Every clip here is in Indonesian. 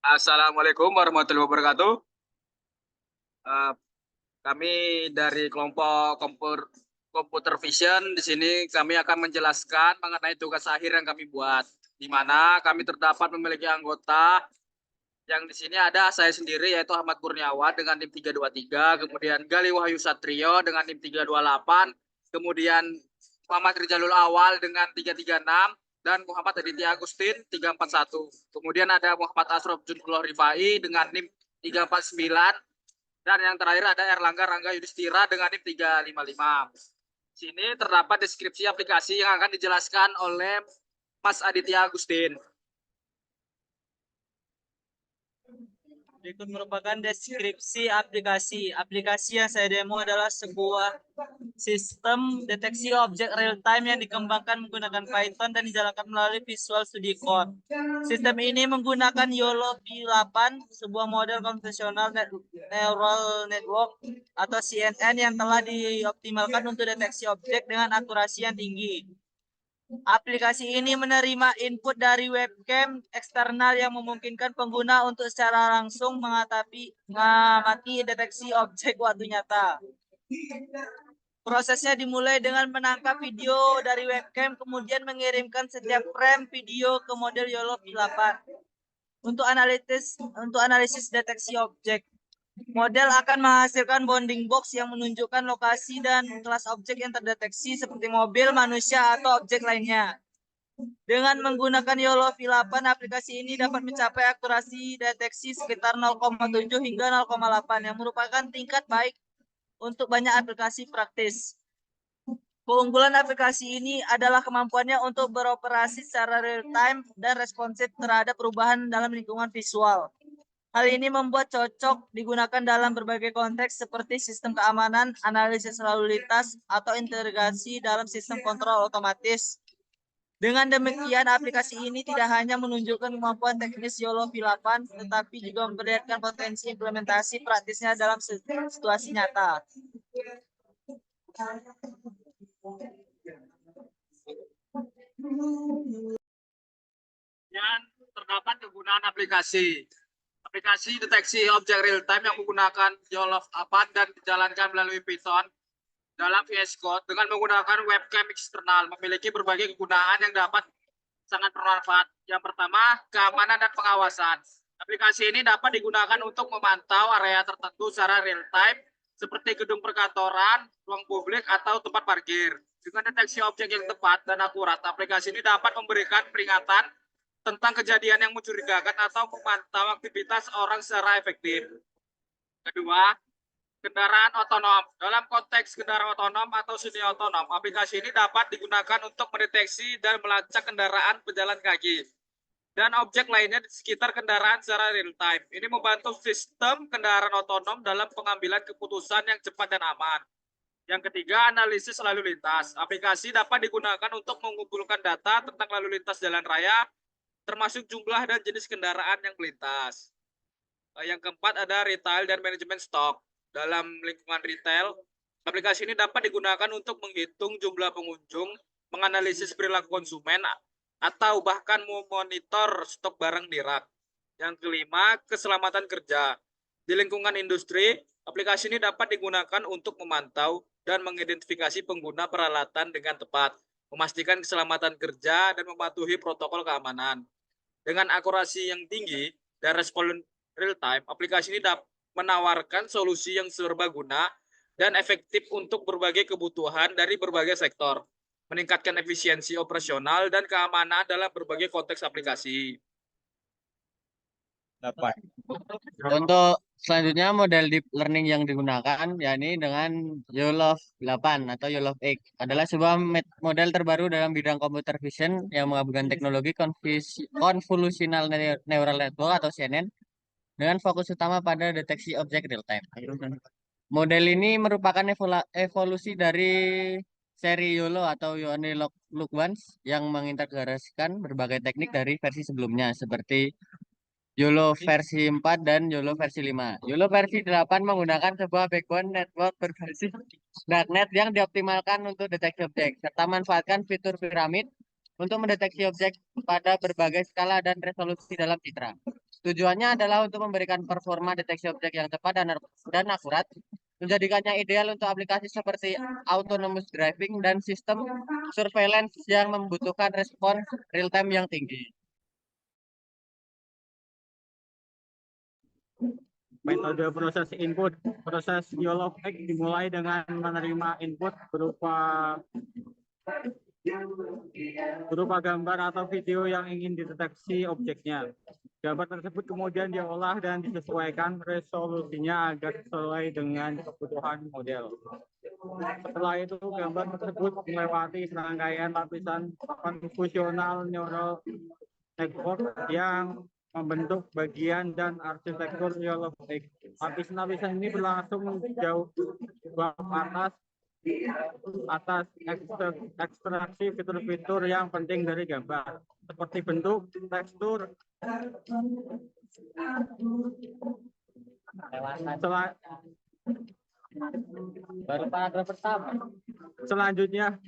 Assalamualaikum warahmatullahi wabarakatuh. Eh, Kami dari kelompok Computer Vision di sini kami akan menjelaskan mengenai tugas akhir yang kami buat, di mana kami terdapat memiliki anggota yang di sini ada saya sendiri yaitu Ahmad Kurniawan dengan NIM 323, kemudian Gali Wahyu Satrio dengan NIM 328, kemudian Muhammad Rizalul Awal dengan 336, dan Muhammad Aditya Agustin 341. Kemudian ada Muhammad Asraf Junullah Rifai dengan NIM 349, dan yang terakhir ada Erlangga Rangga Yudhistira dengan NIM 355. Sini terdapat deskripsi aplikasi yang akan dijelaskan oleh Mas Aditya Agustin. Berikut merupakan deskripsi aplikasi. Aplikasi yang saya demo adalah sebuah sistem deteksi objek real time yang dikembangkan menggunakan Python dan dijalankan melalui Visual Studio Code. Sistem ini menggunakan YOLO V8, sebuah model konvensional neural network atau CNN yang telah dioptimalkan untuk deteksi objek dengan akurasi yang tinggi. Aplikasi ini menerima input dari webcam eksternal yang memungkinkan pengguna untuk secara langsung mengamati deteksi objek waktu nyata. Prosesnya dimulai dengan menangkap video dari webcam, kemudian mengirimkan setiap frame video ke model YOLO V8 untuk analisis deteksi objek. Model akan menghasilkan bounding box yang menunjukkan lokasi dan kelas objek yang terdeteksi seperti mobil, manusia, atau objek lainnya. Dengan menggunakan YOLO V8, aplikasi ini dapat mencapai akurasi deteksi sekitar 0,7 hingga 0,8 yang merupakan tingkat baik untuk banyak aplikasi praktis. Keunggulan aplikasi ini adalah kemampuannya untuk beroperasi secara real-time dan responsif terhadap perubahan dalam lingkungan visual. Hal ini membuat cocok digunakan dalam berbagai konteks seperti sistem keamanan, analisis lalu lintas, atau integrasi dalam sistem kontrol otomatis. Dengan demikian, aplikasi ini tidak hanya menunjukkan kemampuan teknis YOLO V8, tetapi juga memperlihatkan potensi implementasi praktisnya dalam situasi nyata. Dan terdapat kegunaan aplikasi. Aplikasi deteksi objek real time yang menggunakan YOLO V8 dan dijalankan melalui Python dalam VS Code dengan menggunakan webcam eksternal memiliki berbagai kegunaan yang dapat sangat bermanfaat. Yang pertama, keamanan dan pengawasan. Aplikasi ini dapat digunakan untuk memantau area tertentu secara real time seperti gedung perkantoran, ruang publik, atau tempat parkir. Dengan deteksi objek yang tepat dan akurat, aplikasi ini dapat memberikan peringatan tentang kejadian yang mencurigakan atau memantau aktivitas orang secara efektif. Kedua, kendaraan otonom. Dalam konteks kendaraan otonom atau semi otonom, aplikasi ini dapat digunakan untuk mendeteksi dan melacak kendaraan pejalan kaki dan objek lainnya di sekitar kendaraan secara real time. Ini membantu sistem kendaraan otonom dalam pengambilan keputusan yang cepat dan aman. Yang ketiga, analisis lalu lintas. Aplikasi dapat digunakan untuk mengumpulkan data tentang lalu lintas jalan raya, termasuk jumlah dan jenis kendaraan yang melintas. Yang keempat ada retail dan manajemen stok. Dalam lingkungan retail, aplikasi ini dapat digunakan untuk menghitung jumlah pengunjung, menganalisis perilaku konsumen, atau bahkan memonitor stok barang di rak. Yang kelima, keselamatan kerja. Di lingkungan industri, aplikasi ini dapat digunakan untuk memantau dan mengidentifikasi pengguna peralatan dengan tepat, memastikan keselamatan kerja, dan mematuhi protokol keamanan. Dengan akurasi yang tinggi dan respon real time, aplikasi ini dapat menawarkan solusi yang serbaguna dan efektif untuk berbagai kebutuhan dari berbagai sektor, meningkatkan efisiensi operasional dan keamanan dalam berbagai konteks aplikasi. Untuk selanjutnya model deep learning yang digunakan yakni dengan YOLO 8 atau YOLO X adalah sebuah model terbaru dalam bidang computer vision yang menggabungkan teknologi convolutional neural network atau CNN dengan fokus utama pada deteksi objek real time. Model ini merupakan evolusi dari seri YOLO atau You Only Look Once yang mengintegrasikan berbagai teknik dari versi sebelumnya seperti YOLO versi 4 dan YOLO versi 5. YOLO versi 8 menggunakan sebuah backbone network berbasis darknet yang dioptimalkan untuk deteksi objek, serta memanfaatkan fitur piramid untuk mendeteksi objek pada berbagai skala dan resolusi dalam citra. Tujuannya adalah untuk memberikan performa deteksi objek yang tepat dan akurat, menjadikannya ideal untuk aplikasi seperti autonomous driving dan sistem surveillance yang membutuhkan respons real-time yang tinggi. Metode proses input. Proses YOLOv X dimulai dengan menerima input berupa gambar atau video yang ingin dideteksi objeknya. Gambar tersebut kemudian diolah dan disesuaikan resolusinya agar sesuai dengan kebutuhan model. Setelah itu, gambar tersebut melewati serangkaian lapisan konvolusional neural network yang membentuk bagian dan arsitektur YOLOv X. Lapisan-lapisan ini berlangsung jauh bab atas ekstraksi fitur-fitur yang penting dari gambar, seperti bentuk, tekstur. Baru paragraf pertama. Selanjutnya,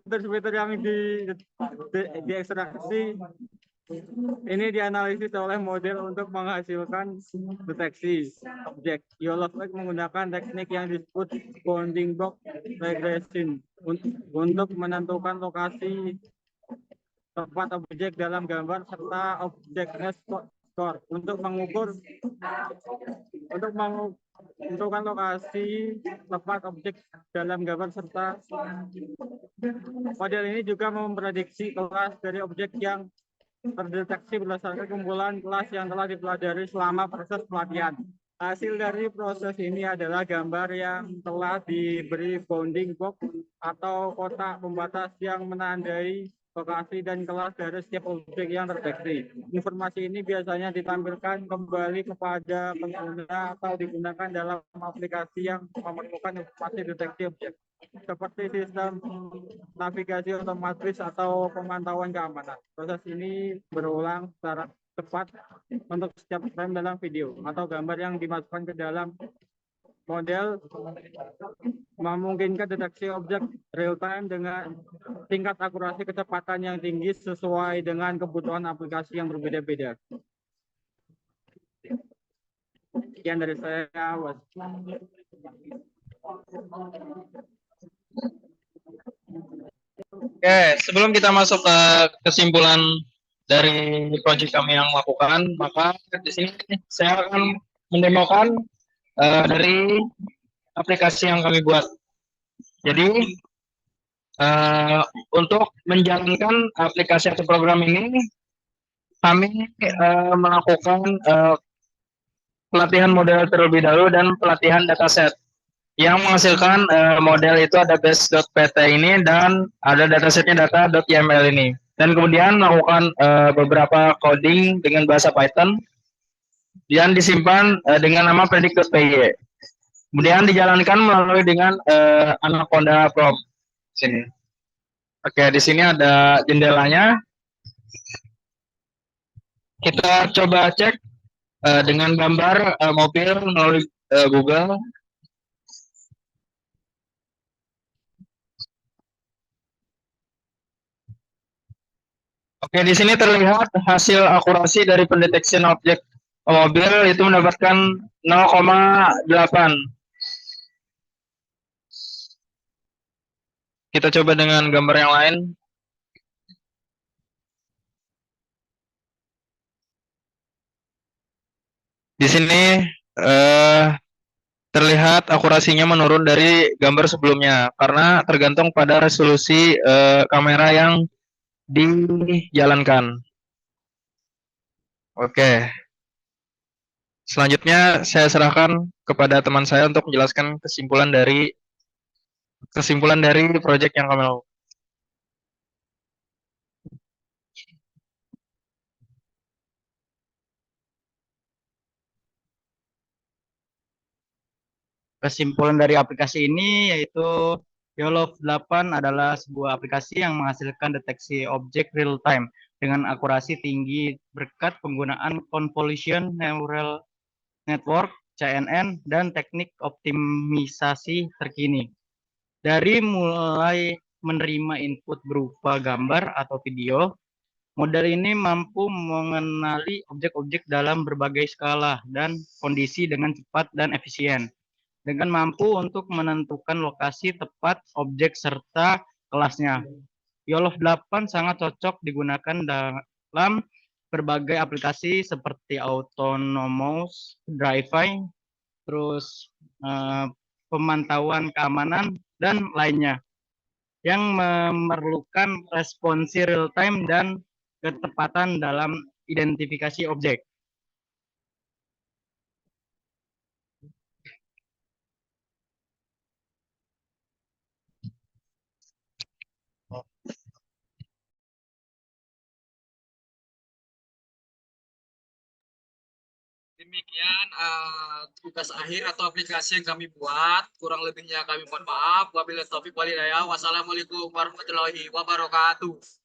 fitur-fitur yang diekstraksi ini dianalisis oleh model untuk menghasilkan deteksi objek. YOLOv X menggunakan teknik yang disebut bounding box regression untuk menentukan lokasi tepat objek dalam gambar serta objeknya score untuk menentukan lokasi tepat objek dalam gambar serta model ini juga memprediksi kelas dari objek yang terdeteksi berdasarkan kumpulan kelas yang telah dipelajari selama proses pelatihan. Hasil dari proses ini adalah gambar yang telah diberi bounding box atau kotak pembatas yang menandai lokasi dan kelas dari setiap objek yang terdeteksi. Informasi ini biasanya ditampilkan kembali kepada pengguna atau digunakan dalam aplikasi yang memerlukan informasi deteksi objek, seperti sistem navigasi otomatis atau pemantauan keamanan. Proses ini berulang secara tepat untuk setiap frame dalam video atau gambar yang dimasukkan ke dalam model, memungkinkan deteksi objek real time dengan tingkat akurasi kecepatan yang tinggi sesuai dengan kebutuhan aplikasi yang berbeda-beda. Sekian dari saya, Was. Oke, sebelum kita masuk ke kesimpulan dari proyek kami yang melakukan, maka di sini saya akan mendemokan dari aplikasi yang kami buat. Jadi untuk menjalankan aplikasi atau program ini, kami melakukan pelatihan model terlebih dahulu dan pelatihan dataset. Yang menghasilkan model itu ada base.pt ini dan ada datasetnya data.yml ini. Dan kemudian melakukan beberapa coding dengan bahasa Python yang disimpan dengan nama predict.py. Kemudian dijalankan melalui dengan Anaconda prompt. Sini. Oke, di sini ada jendelanya. Kita coba cek dengan gambar mobil melalui Google. Oke, di sini terlihat hasil akurasi dari pendeteksian objek mobil itu mendapatkan 0,8. Kita coba dengan gambar yang lain. Di sini terlihat akurasinya menurun dari gambar sebelumnya karena tergantung pada resolusi kamera yang dijalankan. Oke. Selanjutnya saya serahkan kepada teman saya untuk menjelaskan kesimpulan dari proyek yang kami lakukan. Kesimpulan dari aplikasi ini yaitu YOLOv 8 adalah sebuah aplikasi yang menghasilkan deteksi objek real time dengan akurasi tinggi berkat penggunaan convolution neural network CNN, dan teknik optimisasi terkini. Dari mulai menerima input berupa gambar atau video, model ini mampu mengenali objek-objek dalam berbagai skala dan kondisi dengan cepat dan efisien, dengan mampu untuk menentukan lokasi tepat objek serta kelasnya. YOLOV 8 sangat cocok digunakan dalam berbagai aplikasi seperti autonomous driving, terus pemantauan keamanan, dan lainnya yang memerlukan responsi real time dan ketepatan dalam identifikasi objek. Demikian tugas akhir atau aplikasi yang kami buat. Kurang lebihnya kami mohon maaf. Wabillahi taufiq walhidayah. Wassalamualaikum warahmatullahi wabarakatuh.